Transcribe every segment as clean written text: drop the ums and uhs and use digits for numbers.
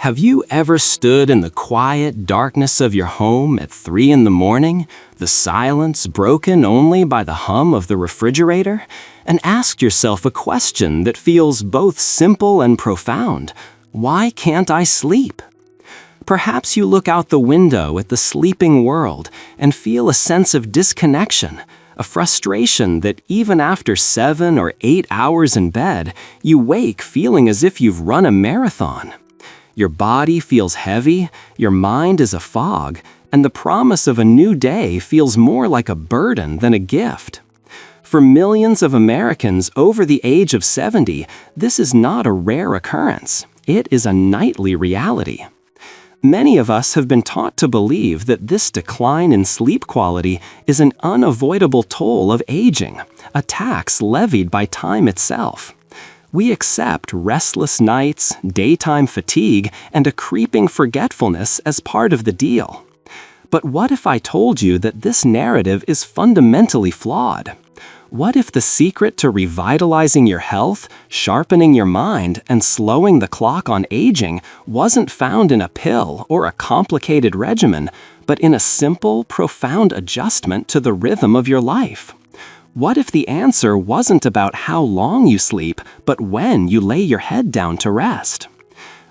Have you ever stood in the quiet darkness of your home at 3 in the morning, the silence broken only by the hum of the refrigerator, and asked yourself a question that feels both simple and profound? Why can't I sleep? Perhaps you look out the window at the sleeping world and feel a sense of disconnection, a frustration that even after 7 or 8 hours in bed, you wake feeling as if you've run a marathon. Your body feels heavy, your mind is a fog, and the promise of a new day feels more like a burden than a gift. For millions of Americans over the age of 70, this is not a rare occurrence. It is a nightly reality. Many of us have been taught to believe that this decline in sleep quality is an unavoidable toll of aging, a tax levied by time itself. We accept restless nights, daytime fatigue, and a creeping forgetfulness as part of the deal. But what if I told you that this narrative is fundamentally flawed? What if the secret to revitalizing your health, sharpening your mind, and slowing the clock on aging wasn't found in a pill or a complicated regimen, but in a simple, profound adjustment to the rhythm of your life? What if the answer wasn't about how long you sleep, but when you lay your head down to rest?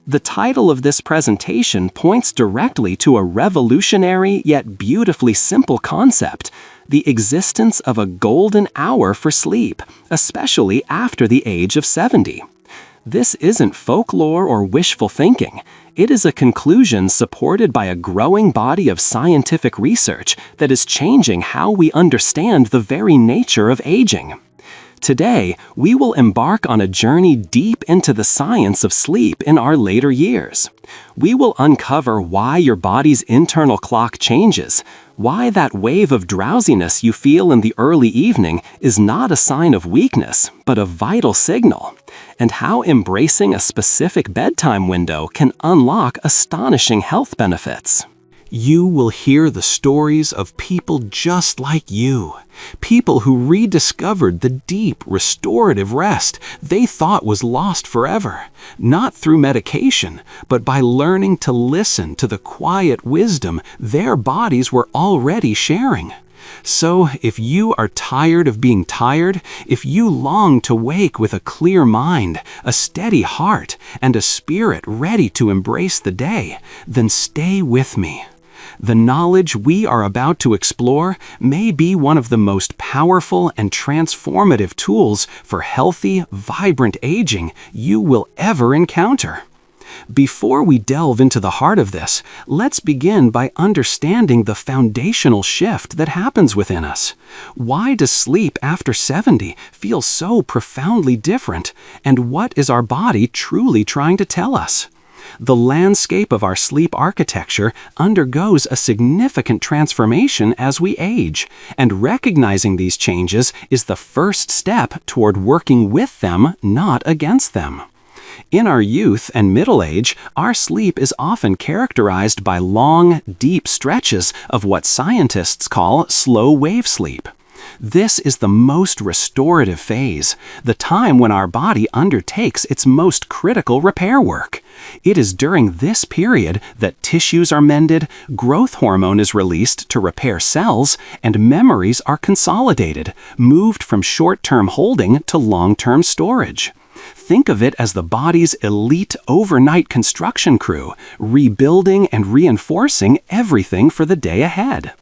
The title of this presentation points directly to a revolutionary yet beautifully simple concept: the existence of a golden hour for sleep, especially after the age of 70. This isn't folklore or wishful thinking. It is a conclusion supported by a growing body of scientific research that is changing how we understand the very nature of aging. Today, we will embark on a journey deep into the science of sleep in our later years. We will uncover why your body's internal clock changes, why that wave of drowsiness you feel in the early evening is not a sign of weakness, but a vital signal, and how embracing a specific bedtime window can unlock astonishing health benefits. You will hear the stories of people just like you, people who rediscovered the deep, restorative rest they thought was lost forever, not through medication, but by learning to listen to the quiet wisdom their bodies were already sharing. So, if you are tired of being tired, if you long to wake with a clear mind, a steady heart, and a spirit ready to embrace the day, then stay with me. The knowledge we are about to explore may be one of the most powerful and transformative tools for healthy, vibrant aging you will ever encounter. Before we delve into the heart of this, let's begin by understanding the foundational shift that happens within us. Why does sleep after 70 feel so profoundly different, and what is our body truly trying to tell us? The landscape of our sleep architecture undergoes a significant transformation as we age, and recognizing these changes is the first step toward working with them, not against them. In our youth and middle age, our sleep is often characterized by long, deep stretches of what scientists call slow-wave sleep. This is the most restorative phase, the time when our body undertakes its most critical repair work. It is during this period that tissues are mended, growth hormone is released to repair cells, and memories are consolidated, moved from short-term holding to long-term storage. Think of it as the body's elite overnight construction crew, rebuilding and reinforcing everything for the day ahead.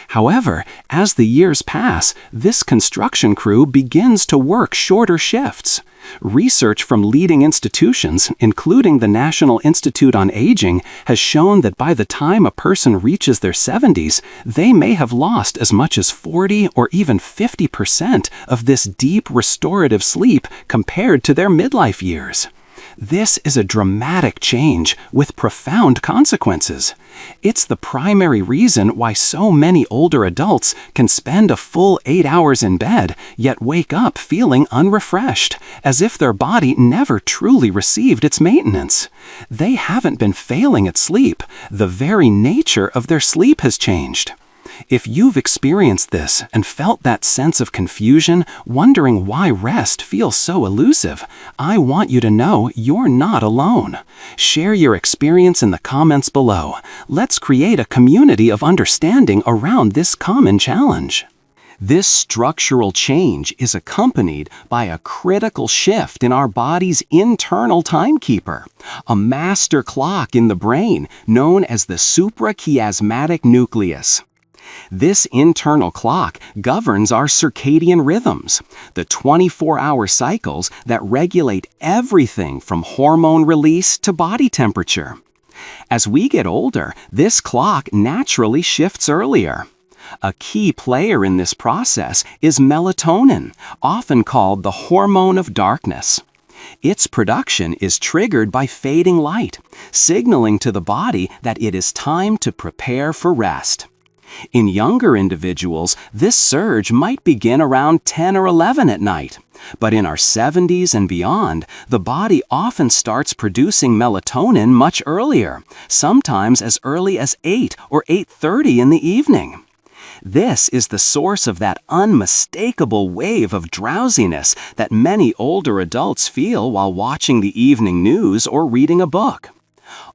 However, as the years pass, this construction crew begins to work shorter shifts. Research from leading institutions, including the National Institute on Aging, has shown that by the time a person reaches their 70s, they may have lost as much as 40 or even 50% of this deep restorative sleep compared to their midlife years. This is a dramatic change with profound consequences. It's the primary reason why so many older adults can spend a full 8 hours in bed, yet wake up feeling unrefreshed, as if their body never truly received its maintenance. They haven't been failing at sleep. The very nature of their sleep has changed. If you've experienced this and felt that sense of confusion, wondering why rest feels so elusive, I want you to know you're not alone. Share your experience in the comments below. Let's create a community of understanding around this common challenge. This structural change is accompanied by a critical shift in our body's internal timekeeper, a master clock in the brain known as the suprachiasmatic nucleus. This internal clock governs our circadian rhythms, the 24-hour cycles that regulate everything from hormone release to body temperature. As we get older, this clock naturally shifts earlier. A key player in this process is melatonin, often called the hormone of darkness. Its production is triggered by fading light, signaling to the body that it is time to prepare for rest. In younger individuals, this surge might begin around 10 or 11 at night. But in our 70s and beyond, the body often starts producing melatonin much earlier, sometimes as early as 8 or 8:30 in the evening. This is the source of that unmistakable wave of drowsiness that many older adults feel while watching the evening news or reading a book.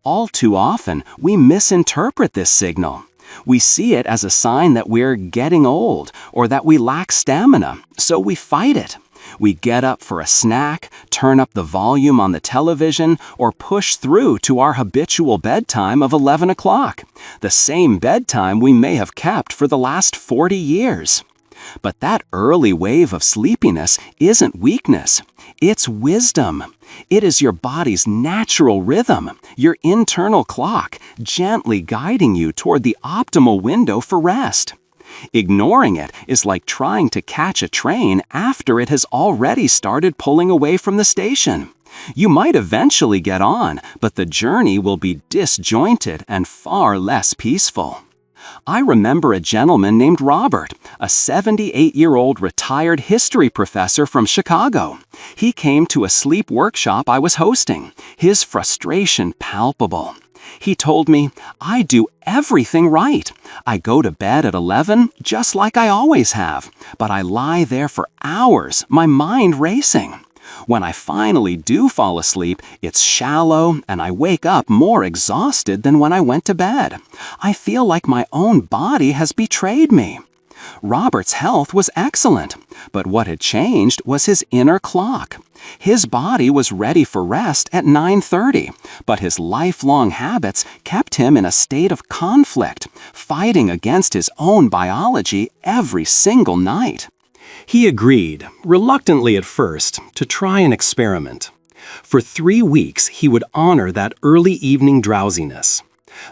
All too often, we misinterpret this signal. We see it as a sign that we're getting old or that we lack stamina, so we fight it. We get up for a snack, turn up the volume on the television, or push through to our habitual bedtime of 11 o'clock, the same bedtime we may have kept for the last 40 years. But that early wave of sleepiness isn't weakness, it's wisdom. It is your body's natural rhythm, your internal clock, gently guiding you toward the optimal window for rest. Ignoring it is like trying to catch a train after it has already started pulling away from the station. You might eventually get on, but the journey will be disjointed and far less peaceful. I remember a gentleman named Robert, a 78-year-old retired history professor from Chicago. He came to a sleep workshop I was hosting, his frustration palpable. He told me, "I do everything right. I go to bed at 11, just like I always have, but I lie there for hours, my mind racing. When I finally do fall asleep, it's shallow and I wake up more exhausted than when I went to bed. I feel like my own body has betrayed me." Robert's health was excellent, but what had changed was his inner clock. His body was ready for rest at 9:30, but his lifelong habits kept him in a state of conflict, fighting against his own biology every single night. He agreed, reluctantly at first, to try an experiment. For 3 weeks, he would honor that early evening drowsiness.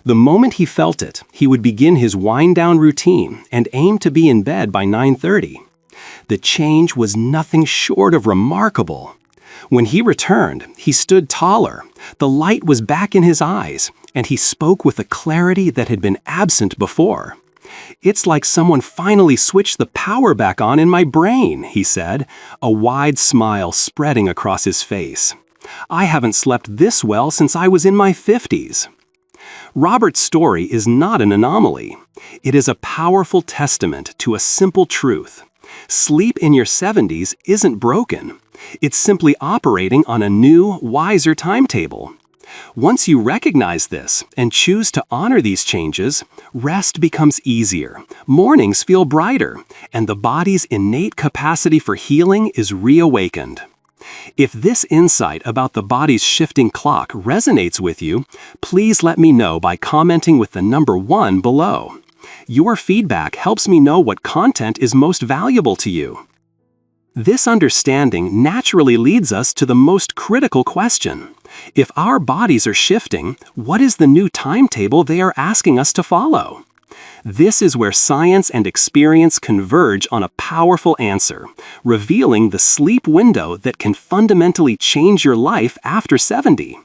The moment he felt it, he would begin his wind-down routine and aim to be in bed by 9:30. The change was nothing short of remarkable. When he returned, he stood taller, the light was back in his eyes, and he spoke with a clarity that had been absent before. "It's like someone finally switched the power back on in my brain," he said, a wide smile spreading across his face. "I haven't slept this well since I was in my 50s. Robert's story is not an anomaly. It is a powerful testament to a simple truth. Sleep in your 70s isn't broken. It's simply operating on a new, wiser timetable. Once you recognize this and choose to honor these changes, rest becomes easier, mornings feel brighter, and the body's innate capacity for healing is reawakened. If this insight about the body's shifting clock resonates with you, please let me know by commenting with the number 1 below. Your feedback helps me know what content is most valuable to you. This understanding naturally leads us to the most critical question. If our bodies are shifting, what is the new timetable they are asking us to follow? This is where science and experience converge on a powerful answer, revealing the sleep window that can fundamentally change your life after 70.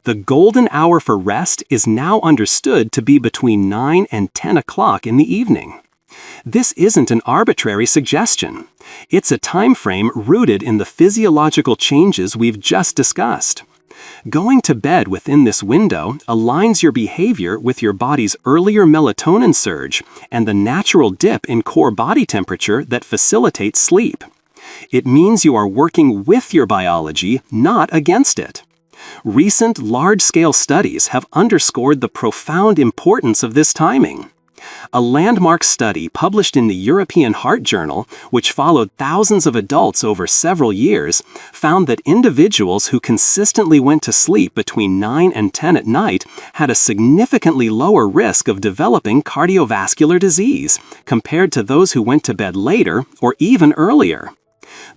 The golden hour for rest is now understood to be between 9 and 10 o'clock in the evening. This isn't an arbitrary suggestion. It's a time frame rooted in the physiological changes we've just discussed. Going to bed within this window aligns your behavior with your body's earlier melatonin surge and the natural dip in core body temperature that facilitates sleep. It means you are working with your biology, not against it. Recent large-scale studies have underscored the profound importance of this timing. A landmark study published in the European Heart Journal, which followed thousands of adults over several years, found that individuals who consistently went to sleep between 9 and 10 at night had a significantly lower risk of developing cardiovascular disease compared to those who went to bed later or even earlier.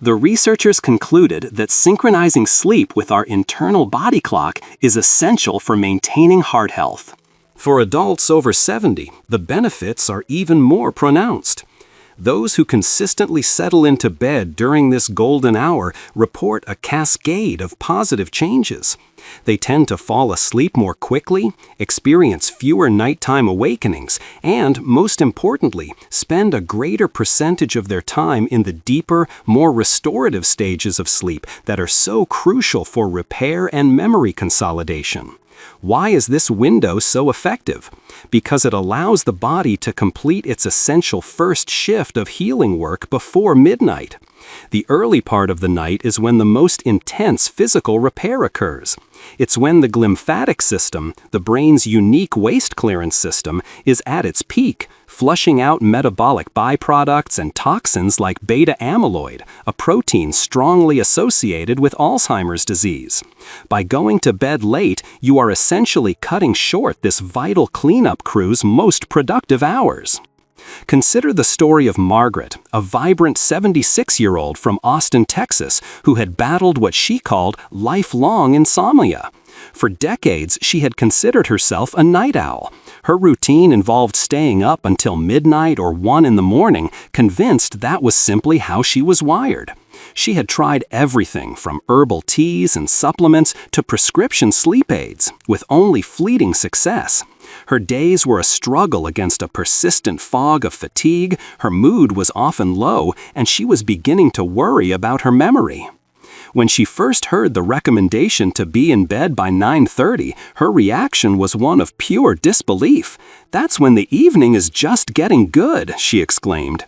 The researchers concluded that synchronizing sleep with our internal body clock is essential for maintaining heart health. For adults over 70, the benefits are even more pronounced. Those who consistently settle into bed during this golden hour report a cascade of positive changes. They tend to fall asleep more quickly, experience fewer nighttime awakenings, and, most importantly, spend a greater percentage of their time in the deeper, more restorative stages of sleep that are so crucial for repair and memory consolidation. Why is this window so effective? Because it allows the body to complete its essential first shift of healing work before midnight. The early part of the night is when the most intense physical repair occurs. It's when the glymphatic system, the brain's unique waste clearance system, is at its peak, flushing out metabolic byproducts and toxins like beta amyloid, a protein strongly associated with Alzheimer's disease. By going to bed late, you are essentially cutting short this vital cleanup crew's most productive hours. Consider the story of Margaret, a vibrant 76-year-old from Austin, Texas, who had battled what she called lifelong insomnia. For decades, she had considered herself a night owl. Her routine involved staying up until midnight or 1 in the morning, convinced that was simply how she was wired. She had tried everything from herbal teas and supplements to prescription sleep aids, with only fleeting success. Her days were a struggle against a persistent fog of fatigue, her mood was often low, and she was beginning to worry about her memory. When she first heard the recommendation to be in bed by 9:30, her reaction was one of pure disbelief. "That's when the evening is just getting good," she exclaimed.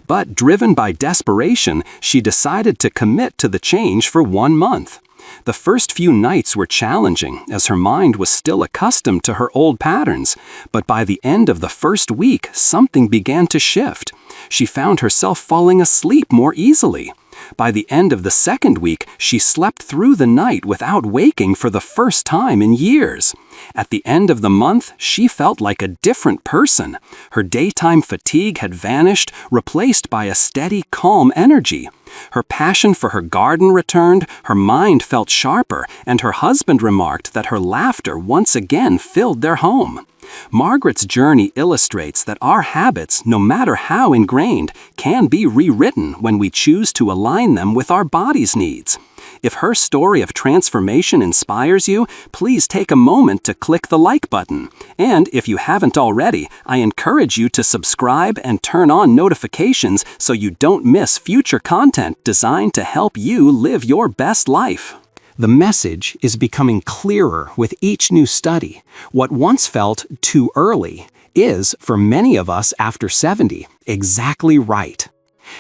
But driven by desperation, she decided to commit to the change for 1 month. The first few nights were challenging, as her mind was still accustomed to her old patterns, but by the end of the first week, something began to shift. She found herself falling asleep more easily. By the end of the second week, she slept through the night without waking for the first time in years. At the end of the month, she felt like a different person. Her daytime fatigue had vanished, replaced by a steady, calm energy. Her passion for her garden returned, her mind felt sharper, and her husband remarked that her laughter once again filled their home. Margaret's journey illustrates that our habits, no matter how ingrained, can be rewritten when we choose to align them with our body's needs. If her story of transformation inspires you, please take a moment to click the like button. And if you haven't already, I encourage you to subscribe and turn on notifications so you don't miss future content designed to help you live your best life. The message is becoming clearer with each new study. What once felt too early is, for many of us after 70, exactly right.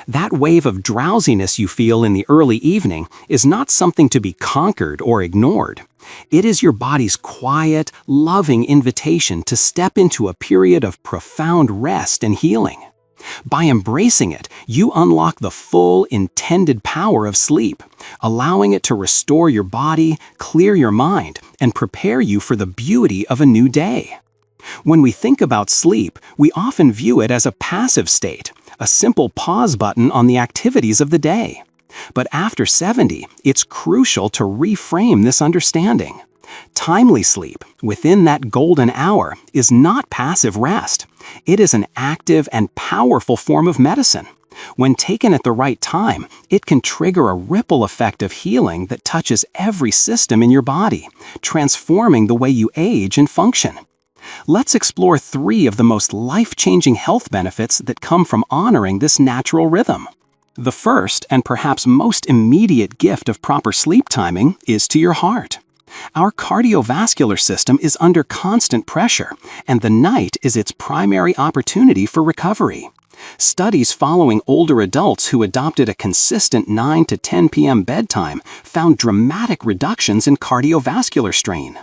That wave of drowsiness you feel in the early evening is not something to be conquered or ignored. It is your body's quiet, loving invitation to step into a period of profound rest and healing. By embracing it, you unlock the full, intended power of sleep, allowing it to restore your body, clear your mind, and prepare you for the beauty of a new day. When we think about sleep, we often view it as a passive state, a simple pause button on the activities of the day. But after 70, it's crucial to reframe this understanding. Timely sleep, within that golden hour, is not passive rest. It is an active and powerful form of medicine. When taken at the right time, it can trigger a ripple effect of healing that touches every system in your body, transforming the way you age and function. Let's explore 3 of the most life-changing health benefits that come from honoring this natural rhythm. The first, and perhaps most immediate gift of proper sleep timing is to your heart. Our cardiovascular system is under constant pressure, and the night is its primary opportunity for recovery. Studies following older adults who adopted a consistent 9 to 10 p.m. bedtime found dramatic reductions in cardiovascular strain.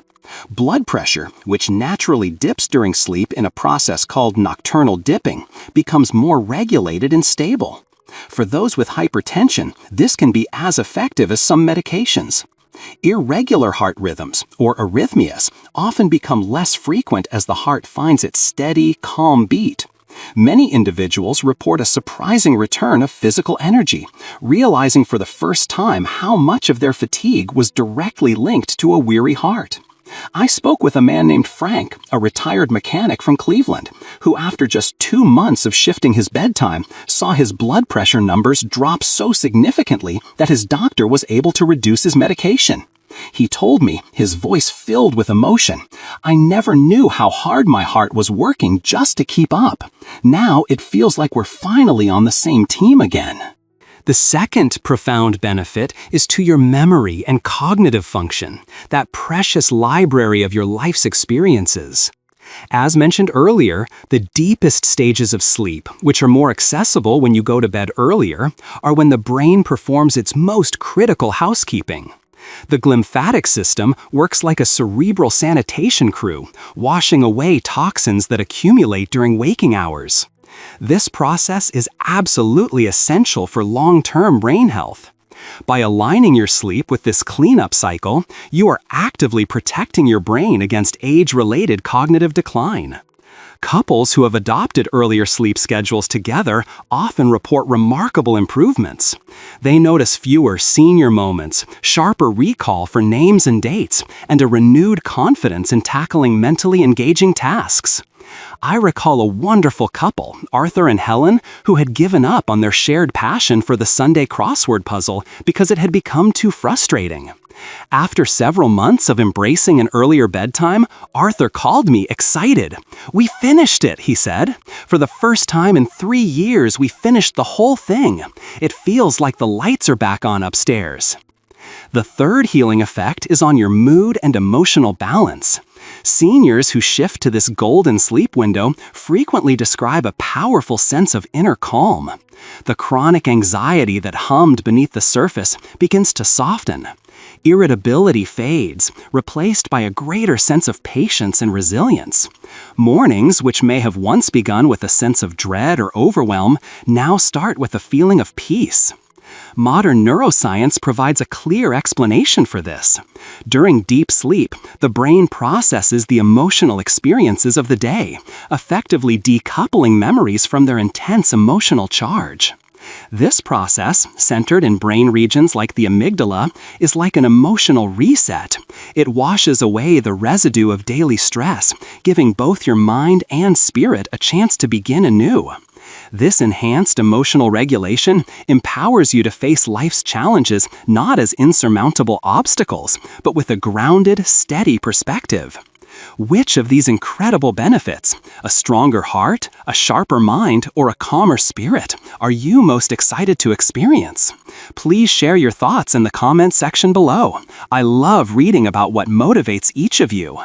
Blood pressure, which naturally dips during sleep in a process called nocturnal dipping, becomes more regulated and stable. For those with hypertension, this can be as effective as some medications. Irregular heart rhythms, or arrhythmias, often become less frequent as the heart finds its steady, calm beat. Many individuals report a surprising return of physical energy, realizing for the first time how much of their fatigue was directly linked to a weary heart. I spoke with a man named Frank, a retired mechanic from Cleveland, who after just 2 months of shifting his bedtime, saw his blood pressure numbers drop so significantly that his doctor was able to reduce his medication. He told me, his voice filled with emotion, "I never knew how hard my heart was working just to keep up. Now it feels like we're finally on the same team again." The second profound benefit is to your memory and cognitive function, that precious library of your life's experiences. As mentioned earlier, the deepest stages of sleep, which are more accessible when you go to bed earlier, are when the brain performs its most critical housekeeping. The glymphatic system works like a cerebral sanitation crew, washing away toxins that accumulate during waking hours. This process is absolutely essential for long-term brain health. By aligning your sleep with this cleanup cycle, you are actively protecting your brain against age-related cognitive decline. Couples who have adopted earlier sleep schedules together often report remarkable improvements. They notice fewer senior moments, sharper recall for names and dates, and a renewed confidence in tackling mentally engaging tasks. I recall a wonderful couple, Arthur and Helen, who had given up on their shared passion for the Sunday crossword puzzle because it had become too frustrating. After several months of embracing an earlier bedtime, Arthur called me excited. "We finished it," he said. "For the first time in 3 years, we finished the whole thing. It feels like the lights are back on upstairs." The third healing effect is on your mood and emotional balance. Seniors who shift to this golden sleep window frequently describe a powerful sense of inner calm. The chronic anxiety that hummed beneath the surface begins to soften. Irritability fades, replaced by a greater sense of patience and resilience. Mornings, which may have once begun with a sense of dread or overwhelm, now start with a feeling of peace. Modern neuroscience provides a clear explanation for this. During deep sleep, the brain processes the emotional experiences of the day, effectively decoupling memories from their intense emotional charge. This process, centered in brain regions like the amygdala, is like an emotional reset. It washes away the residue of daily stress, giving both your mind and spirit a chance to begin anew. This enhanced emotional regulation empowers you to face life's challenges not as insurmountable obstacles, but with a grounded, steady perspective. Which of these incredible benefits, a stronger heart, a sharper mind, or a calmer spirit, are you most excited to experience? Please share your thoughts in the comment section below. I love reading about what motivates each of you.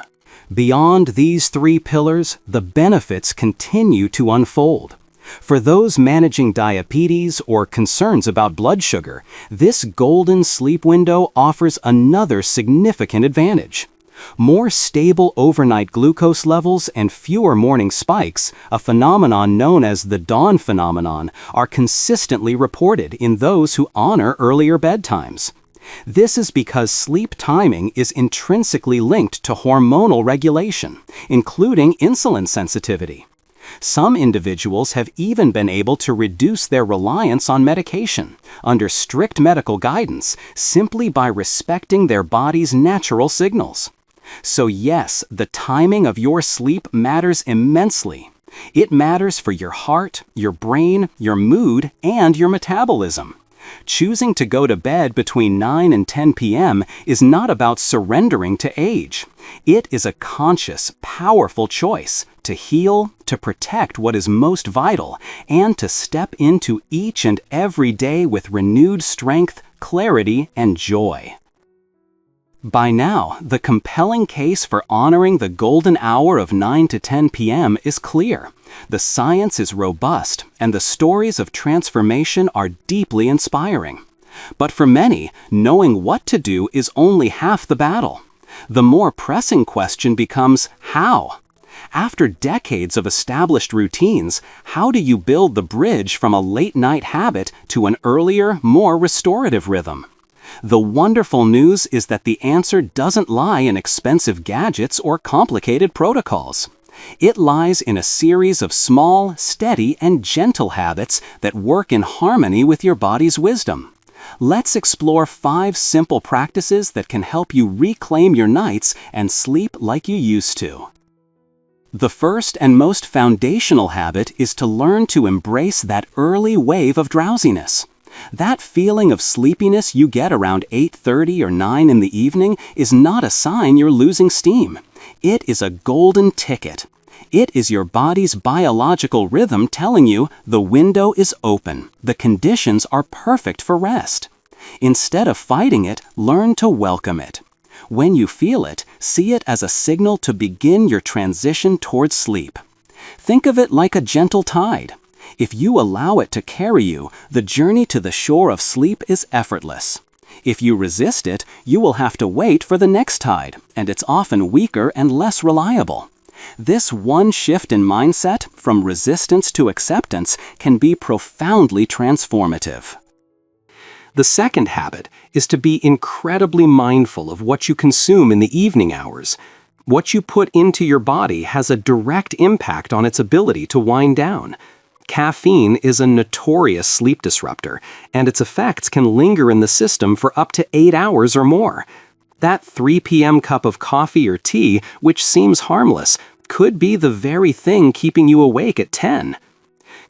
Beyond these 3 pillars, the benefits continue to unfold. For those managing diabetes or concerns about blood sugar, this golden sleep window offers another significant advantage. More stable overnight glucose levels and fewer morning spikes, a phenomenon known as the dawn phenomenon, are consistently reported in those who honor earlier bedtimes. This is because sleep timing is intrinsically linked to hormonal regulation, including insulin sensitivity. Some individuals have even been able to reduce their reliance on medication, under strict medical guidance, simply by respecting their body's natural signals. So yes, the timing of your sleep matters immensely. It matters for your heart, your brain, your mood, and your metabolism. Choosing to go to bed between 9 and 10 p.m. is not about surrendering to age. It is a conscious, powerful choice to heal, to protect what is most vital, and to step into each and every day with renewed strength, clarity, and joy. By now, the compelling case for honoring the golden hour of 9 to 10 p.m. is clear. The science is robust, and the stories of transformation are deeply inspiring. But for many, knowing what to do is only half the battle. The more pressing question becomes, how? After decades of established routines, how do you build the bridge from a late-night habit to an earlier, more restorative rhythm? The wonderful news is that the answer doesn't lie in expensive gadgets or complicated protocols. It lies in a series of small, steady, and gentle habits that work in harmony with your body's wisdom. Let's explore 5 simple practices that can help you reclaim your nights and sleep like you used to. The first and most foundational habit is to learn to embrace that early wave of drowsiness. That feeling of sleepiness you get around 8:30 or 9 in the evening is not a sign you're losing steam. It is a golden ticket. It is your body's biological rhythm telling you the window is open. The conditions are perfect for rest. Instead of fighting it, learn to welcome it. When you feel it, see it as a signal to begin your transition towards sleep. Think of it like a gentle tide. If you allow it to carry you, the journey to the shore of sleep is effortless. If you resist it, you will have to wait for the next tide, and it's often weaker and less reliable. This one shift in mindset, from resistance to acceptance, can be profoundly transformative. The second habit is to be incredibly mindful of what you consume in the evening hours. What you put into your body has a direct impact on its ability to wind down. Caffeine is a notorious sleep disruptor, and its effects can linger in the system for up to 8 hours or more. That 3 p.m. cup of coffee or tea, which seems harmless, could be the very thing keeping you awake at 10.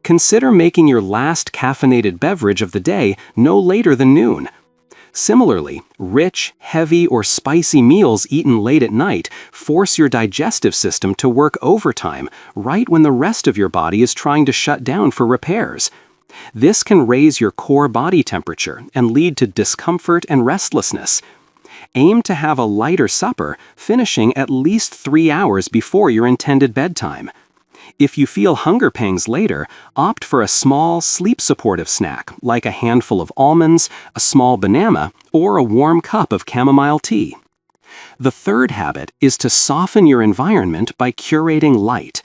Consider making your last caffeinated beverage of the day no later than noon. Similarly, rich, heavy, or spicy meals eaten late at night force your digestive system to work overtime right when the rest of your body is trying to shut down for repairs. This can raise your core body temperature and lead to discomfort and restlessness. Aim to have a lighter supper, finishing at least 3 hours before your intended bedtime. If you feel hunger pangs later, opt for a small, sleep-supportive snack like a handful of almonds, a small banana, or a warm cup of chamomile tea. The third habit is to soften your environment by curating light.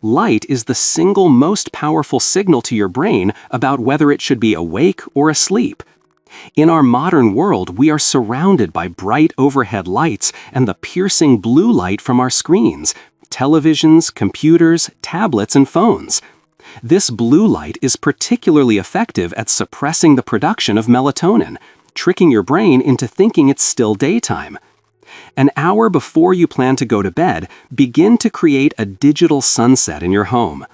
Light is the single most powerful signal to your brain about whether it should be awake or asleep. In our modern world, we are surrounded by bright overhead lights and the piercing blue light from our screens, televisions, computers, tablets, and phones. This blue light is particularly effective at suppressing the production of melatonin, tricking your brain into thinking it's still daytime. An hour before you plan to go to bed, begin to create a digital sunset in your home.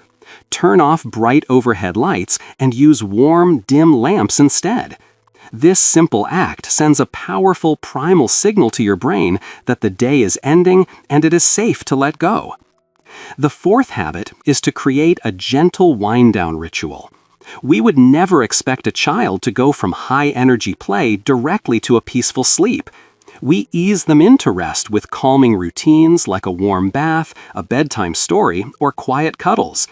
Turn off bright overhead lights and use warm, dim lamps instead. This simple act sends a powerful primal signal to your brain that the day is ending and it is safe to let go. The fourth habit is to create a gentle wind-down ritual. We would never expect a child to go from high-energy play directly to a peaceful sleep. We ease them into rest with calming routines like a warm bath, a bedtime story, or quiet cuddles.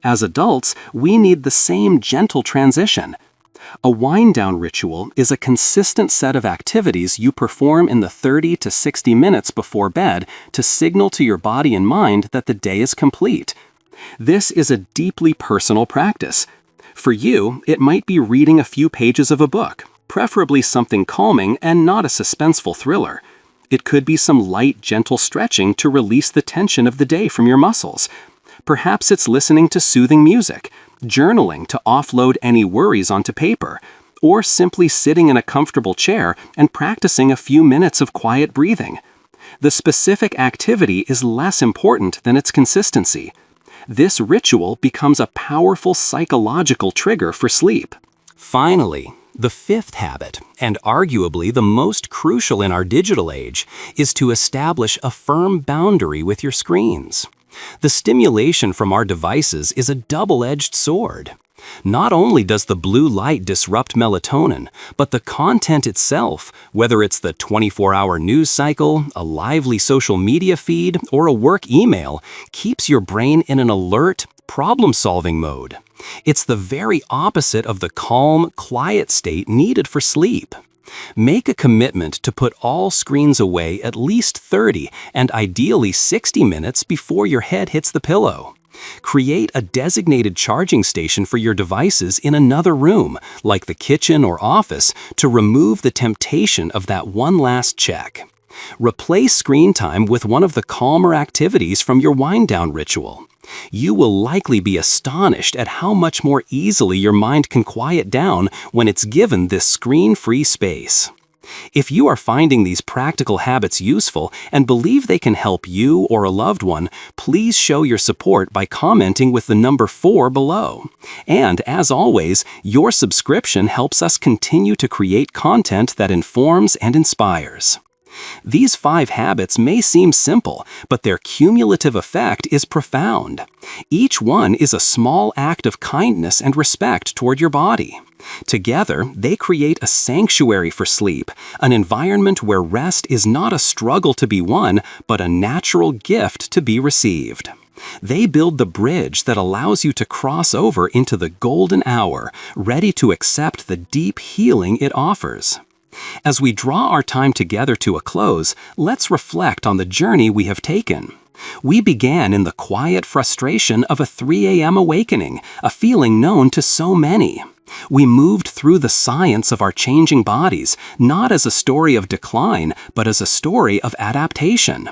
As adults, we need the same gentle transition. A wind-down ritual is a consistent set of activities you perform in the 30 to 60 minutes before bed to signal to your body and mind that the day is complete. This is a deeply personal practice. For you, it might be reading a few pages of a book, preferably something calming and not a suspenseful thriller. It could be some light, gentle stretching to release the tension of the day from your muscles. Perhaps it's listening to soothing music, journaling to offload any worries onto paper, or simply sitting in a comfortable chair and practicing a few minutes of quiet breathing. The specific activity is less important than its consistency. This ritual becomes a powerful psychological trigger for sleep. Finally, the fifth habit, and arguably the most crucial in our digital age, is to establish a firm boundary with your screens. The stimulation from our devices is a double-edged sword. Not only does the blue light disrupt melatonin, but the content itself, whether it's the 24-hour news cycle, a lively social media feed, or a work email, keeps your brain in an alert, problem-solving mode. It's the very opposite of the calm, quiet state needed for sleep. Make a commitment to put all screens away at least 30 and ideally 60 minutes before your head hits the pillow. Create a designated charging station for your devices in another room, like the kitchen or office, to remove the temptation of that one last check. Replace screen time with one of the calmer activities from your wind-down ritual. You will likely be astonished at how much more easily your mind can quiet down when it's given this screen-free space. If you are finding these practical habits useful and believe they can help you or a loved one, please show your support by commenting with the number 4 below. And as always, your subscription helps us continue to create content that informs and inspires. These 5 habits may seem simple, but their cumulative effect is profound. Each one is a small act of kindness and respect toward your body. Together, they create a sanctuary for sleep, an environment where rest is not a struggle to be won, but a natural gift to be received. They build the bridge that allows you to cross over into the golden hour, ready to accept the deep healing it offers. As we draw our time together to a close, let's reflect on the journey we have taken. We began in the quiet frustration of a 3 a.m. awakening, a feeling known to so many. We moved through the science of our changing bodies, not as a story of decline, but as a story of adaptation.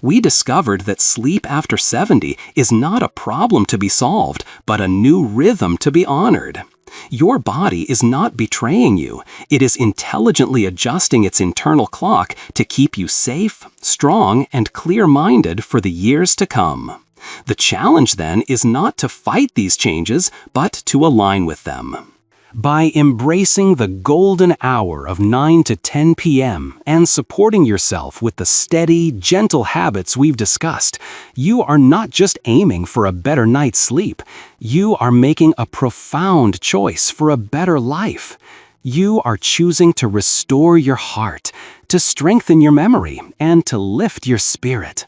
We discovered that sleep after 70 is not a problem to be solved, but a new rhythm to be honored. Your body is not betraying you. It is intelligently adjusting its internal clock to keep you safe, strong, and clear-minded for the years to come. The challenge then is not to fight these changes, but to align with them. By embracing the golden hour of 9 to 10 p.m. and supporting yourself with the steady, gentle habits we've discussed, you are not just aiming for a better night's sleep. You are making a profound choice for a better life. You are choosing to restore your heart, to strengthen your memory, and to lift your spirit.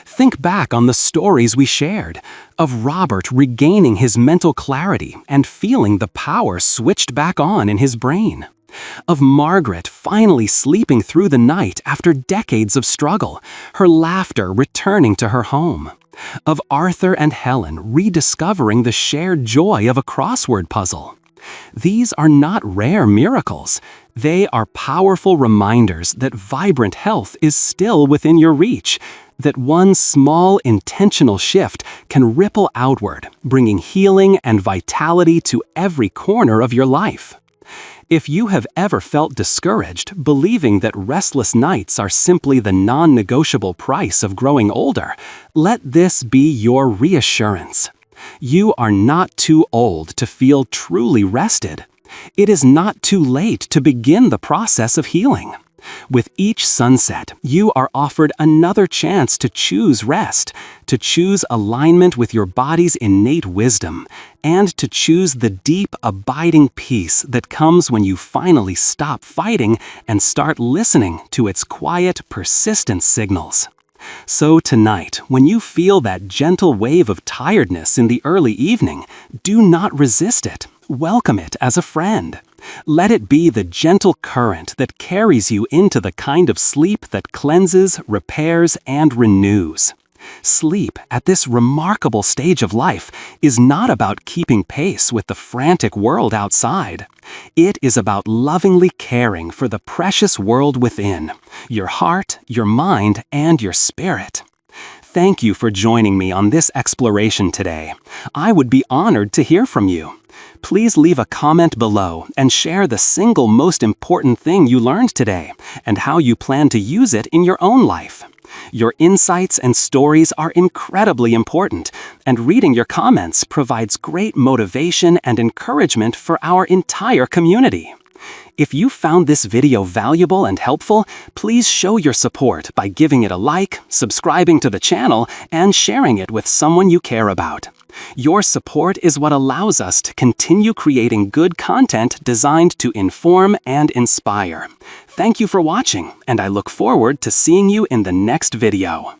Think back on the stories we shared, of Robert regaining his mental clarity and feeling the power switched back on in his brain. Of Margaret finally sleeping through the night after decades of struggle, her laughter returning to her home. Of Arthur and Helen rediscovering the shared joy of a crossword puzzle. These are not rare miracles. They are powerful reminders that vibrant health is still within your reach, that one small intentional shift can ripple outward, bringing healing and vitality to every corner of your life. If you have ever felt discouraged, believing that restless nights are simply the non-negotiable price of growing older, let this be your reassurance. You are not too old to feel truly rested. It is not too late to begin the process of healing. With each sunset, you are offered another chance to choose rest, to choose alignment with your body's innate wisdom, and to choose the deep, abiding peace that comes when you finally stop fighting and start listening to its quiet, persistent signals. So tonight, when you feel that gentle wave of tiredness in the early evening, do not resist it. Welcome it as a friend. Let it be the gentle current that carries you into the kind of sleep that cleanses, repairs, and renews. Sleep, at this remarkable stage of life, is not about keeping pace with the frantic world outside. It is about lovingly caring for the precious world within, your heart, your mind, and your spirit. Thank you for joining me on this exploration today. I would be honored to hear from you. Please leave a comment below and share the single most important thing you learned today and how you plan to use it in your own life. Your insights and stories are incredibly important, and reading your comments provides great motivation and encouragement for our entire community. If you found this video valuable and helpful, please show your support by giving it a like, subscribing to the channel, and sharing it with someone you care about. Your support is what allows us to continue creating good content designed to inform and inspire. Thank you for watching, and I look forward to seeing you in the next video.